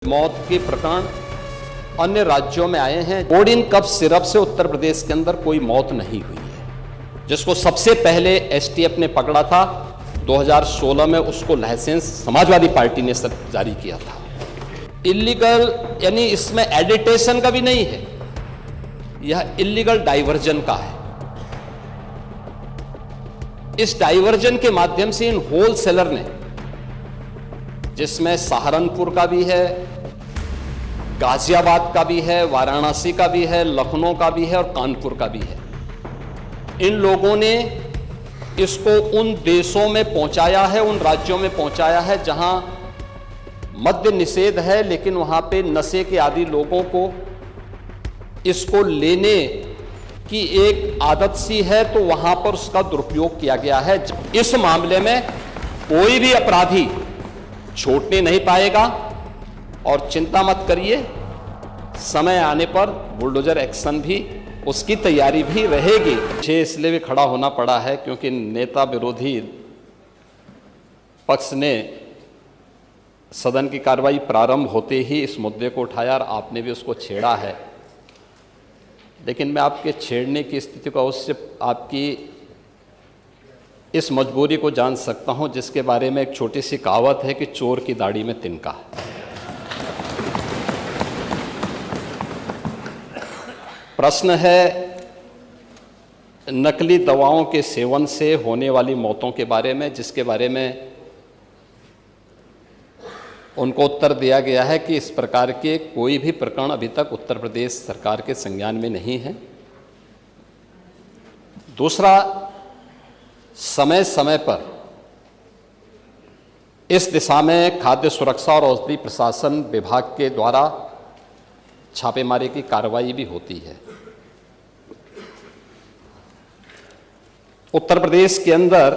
मौत के प्रकरण अन्य राज्यों में आए हैं। कोडिन कफ सिरप से उत्तर प्रदेश के अंदर कोई मौत नहीं हुई है, जिसको सबसे पहले एसटीएफ ने पकड़ा था 2016 में। उसको लाइसेंस समाजवादी पार्टी ने जारी किया था। इलीगल यानी इसमें एडिटेशन का भी नहीं है, यह इलीगल डाइवर्जन का है। इस डाइवर्जन के माध्यम से इन होलसेलर ने, जिसमें सहारनपुर का भी है, गाजियाबाद का भी है, वाराणसी का भी है, लखनऊ का भी है और कानपुर का भी है, इन लोगों ने इसको उन देशों में पहुंचाया है, उन राज्यों में पहुंचाया है जहां मद्य निषेध है, लेकिन वहां पे नशे के आदी लोगों को इसको लेने की एक आदत सी है, तो वहां पर उसका दुरुपयोग किया गया है। इस मामले में कोई भी अपराधी छूटने नहीं पाएगा और चिंता मत करिए, समय आने पर बुलडोजर एक्शन भी, उसकी तैयारी भी रहेगी। मुझे इसलिए भी खड़ा होना पड़ा है क्योंकि नेता विरोधी पक्ष ने सदन की कार्रवाई प्रारंभ होते ही इस मुद्दे को उठाया और आपने भी उसको छेड़ा है। लेकिन मैं आपके छेड़ने की स्थिति को अवश्य आपकी इस मजबूरी को जान सकता हूं, जिसके बारे में एक छोटी सी कहावत है कि चोर की दाढ़ी में तिनका। प्रश्न है नकली दवाओं के सेवन से होने वाली मौतों के बारे में, जिसके बारे में उनको उत्तर दिया गया है कि इस प्रकार के कोई भी प्रकरण अभी तक उत्तर प्रदेश सरकार के संज्ञान में नहीं है। दूसरा, समय समय पर इस दिशा में खाद्य सुरक्षा और औषधि प्रशासन विभाग के द्वारा छापेमारी की कार्रवाई भी होती है। उत्तर प्रदेश के अंदर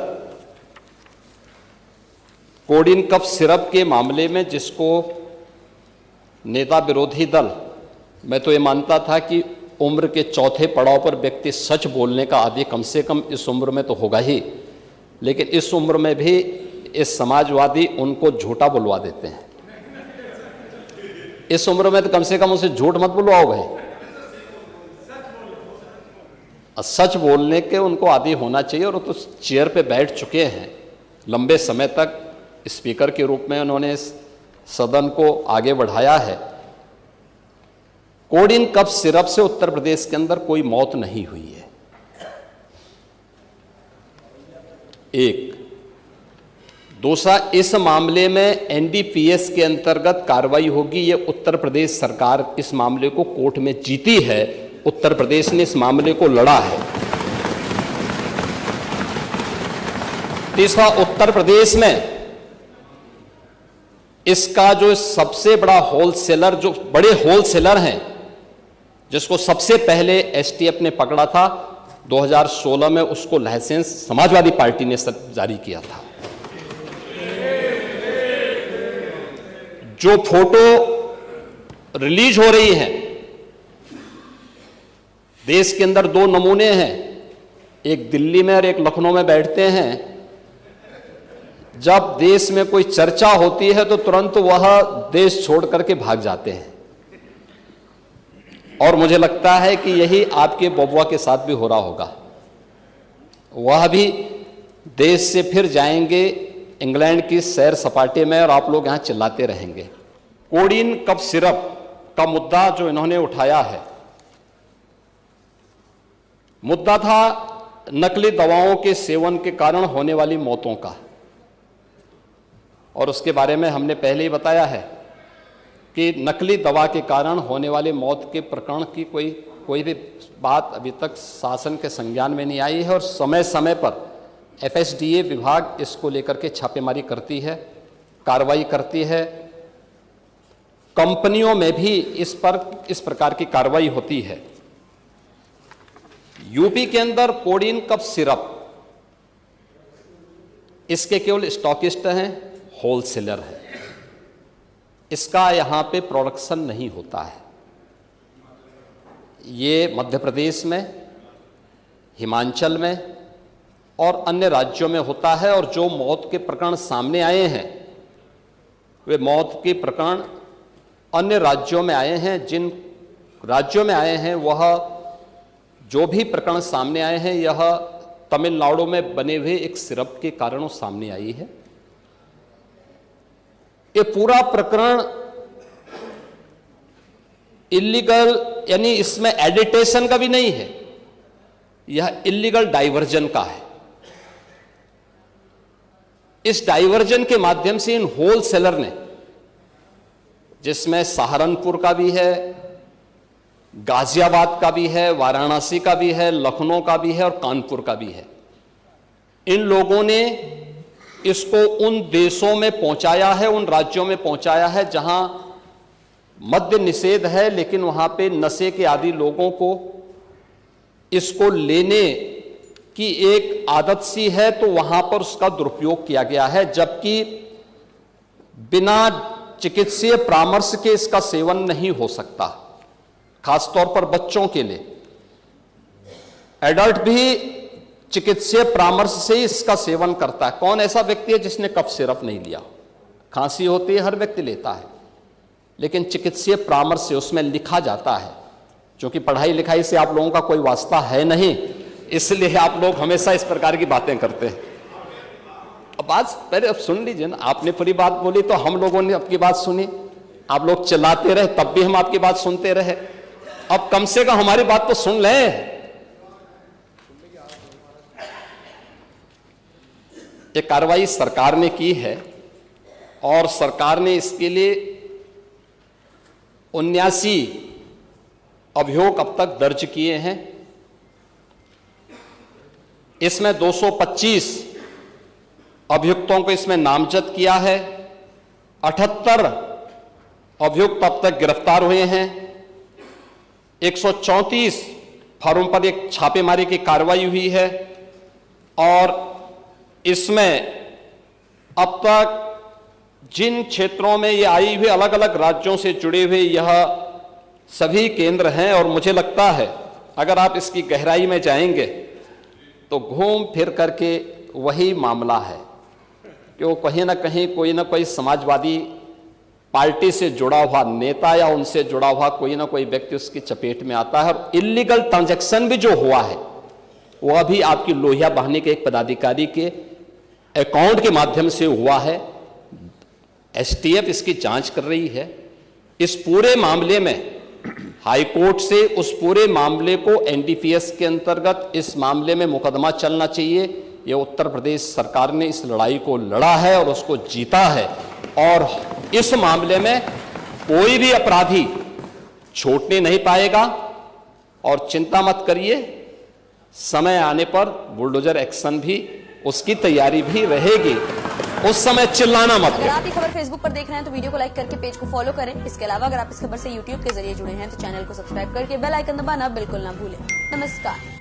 कोडिन कफ सिरप के मामले में, जिसको नेता विरोधी दल, मैं तो ये मानता था कि उम्र के चौथे पड़ाव पर व्यक्ति सच बोलने का आदी कम से कम इस उम्र में तो होगा ही, लेकिन इस उम्र में भी इस समाजवादी उनको झूठा बुलवा देते हैं। इस उम्र में तो कम से कम उसे झूठ मत बुलवाओ भाई, सच बोलने के उनको आदी होना चाहिए। और वो तो चेयर पे बैठ चुके हैं लंबे समय तक, स्पीकर के रूप में उन्होंने सदन को आगे बढ़ाया है। कोडिन कफ सिरप से उत्तर प्रदेश के अंदर कोई मौत नहीं हुई है। एक। दूसरा, इस मामले में एनडीपीएस के अंतर्गत कार्रवाई होगी। ये उत्तर प्रदेश सरकार इस मामले को कोर्ट में जीती है, उत्तर प्रदेश ने इस मामले को लड़ा है। तीसरा, उत्तर प्रदेश में इसका जो सबसे बड़ा होलसेलर, जो बड़े होलसेलर हैं, जिसको सबसे पहले एसटीएफ ने पकड़ा था 2016 में, उसको लाइसेंस समाजवादी पार्टी ने जारी किया था। जो फोटो रिलीज हो रही हैं, देश के अंदर दो नमूने हैं, एक दिल्ली में और एक लखनऊ में बैठते हैं। जब देश में कोई चर्चा होती है तो तुरंत वह देश छोड़ करके भाग जाते हैं, और मुझे लगता है कि यही आपके बबुआ के साथ भी हो रहा होगा। वह भी देश से फिर जाएंगे इंग्लैंड की सैर सपाटे में, और आप लोग यहां चिल्लाते रहेंगे। कोडिन कफ सिरप का मुद्दा जो इन्होंने उठाया है, मुद्दा था नकली दवाओं के सेवन के कारण होने वाली मौतों का, और उसके बारे में हमने पहले ही बताया है कि नकली दवा के कारण होने वाले मौत के प्रकरण की कोई भी बात अभी तक शासन के संज्ञान में नहीं आई है। और समय समय पर एफएसडीए विभाग इसको लेकर के छापेमारी करती है, कार्रवाई करती है। कंपनियों में भी इस प्रकार की कार्रवाई होती है। यूपी के अंदर कोडिन कफ सिरप, इसके केवल स्टॉकिस्ट हैं, होलसेलर है, इसका यहां पे प्रोडक्शन नहीं होता है। ये मध्य प्रदेश में, हिमाचल में और अन्य राज्यों में होता है। और जो मौत के प्रकरण सामने आए हैं, वे मौत के प्रकरण अन्य राज्यों में आए हैं, जिन राज्यों में आए हैं वह जो भी प्रकरण सामने आए हैं यह तमिलनाडु में बने हुए एक सिरप के कारण सामने आई है। ये पूरा प्रकरण इलीगल, यानी इसमें एडिटेशन का भी नहीं है, यह इलीगल डाइवर्जन का है। इस डाइवर्जन के माध्यम से इन होलसेलर ने, जिसमें सहारनपुर का भी है, गाजियाबाद का भी है, वाराणसी का भी है, लखनऊ का भी है और कानपुर का भी है, इन लोगों ने इसको उन देशों में पहुंचाया है, उन राज्यों में पहुंचाया है जहां मद्य निषेध है, लेकिन वहां पे नशे के आदि लोगों को इसको लेने की एक आदत सी है, तो वहां पर उसका दुरुपयोग किया गया है, जबकि बिना चिकित्सीय परामर्श के इसका सेवन नहीं हो सकता, खासतौर पर बच्चों के लिए। एडल्ट भी चिकित्सीय परामर्श से ही इसका सेवन करता है। कौन ऐसा व्यक्ति है जिसने कफ सिरप नहीं लिया? खांसी होती है, हर व्यक्ति लेता है, लेकिन चिकित्सीय परामर्श से उसमें लिखा जाता है। क्योंकि पढ़ाई लिखाई से आप लोगों का कोई वास्ता है नहीं, इसलिए आप लोग हमेशा इस प्रकार की बातें करते हैं। अब बात पहले अब सुन लीजिए ना, आपने पूरी बात बोली तो हम लोगों ने आपकी बात सुनी, आप लोग चिल्लाते रहे तब भी हम आपकी बात सुनते रहे। अब कम से कम हमारी बात तो सुन लें। ये कार्रवाई सरकार ने की है और सरकार ने इसके लिए 79 अभियोग अब तक दर्ज किए हैं। इसमें 225 अभियुक्तों को इसमें नामजद किया है। 78 अभियुक्त अब तक गिरफ्तार हुए हैं। 134 फर्म पर एक छापेमारी की कार्रवाई हुई है और इसमें अब तक जिन क्षेत्रों में ये आई हुई अलग अलग राज्यों से जुड़े हुए यह सभी केंद्र हैं, और मुझे लगता है अगर आप इसकी गहराई में जाएंगे तो घूम फिर करके वही मामला है कि वो कहीं ना कहीं कोई ना कोई समाजवादी पार्टी से जुड़ा हुआ नेता या उनसे जुड़ा हुआ कोई ना कोई व्यक्ति उसकी चपेट में आता है। और इलीगल ट्रांजैक्शन भी जो हुआ है वह भी आपकी लोहिया बहाने के एक पदाधिकारी के अकाउंट के माध्यम से हुआ है। एसटीएफ इसकी जांच कर रही है। इस पूरे मामले में हाईकोर्ट से उस पूरे मामले को एनडीपीएस के अंतर्गत इस मामले में मुकदमा चलना चाहिए। ये उत्तर प्रदेश सरकार ने इस लड़ाई को लड़ा है और उसको जीता है, और इस मामले में कोई भी अपराधी छूटने नहीं पाएगा। और चिंता मत करिए, समय आने पर बुलडोजर एक्शन भी, उसकी तैयारी भी रहेगी, उस समय चिल्लाना मत। अगर आप ये खबर फेसबुक पर देख रहे हैं तो वीडियो को लाइक करके पेज को फॉलो करें। इसके अलावा अगर आप इस खबर से यूट्यूब के जरिए जुड़े हैं तो चैनल को सब्सक्राइब करके बेल आइकन दबाना बिल्कुल ना भूलें। नमस्कार।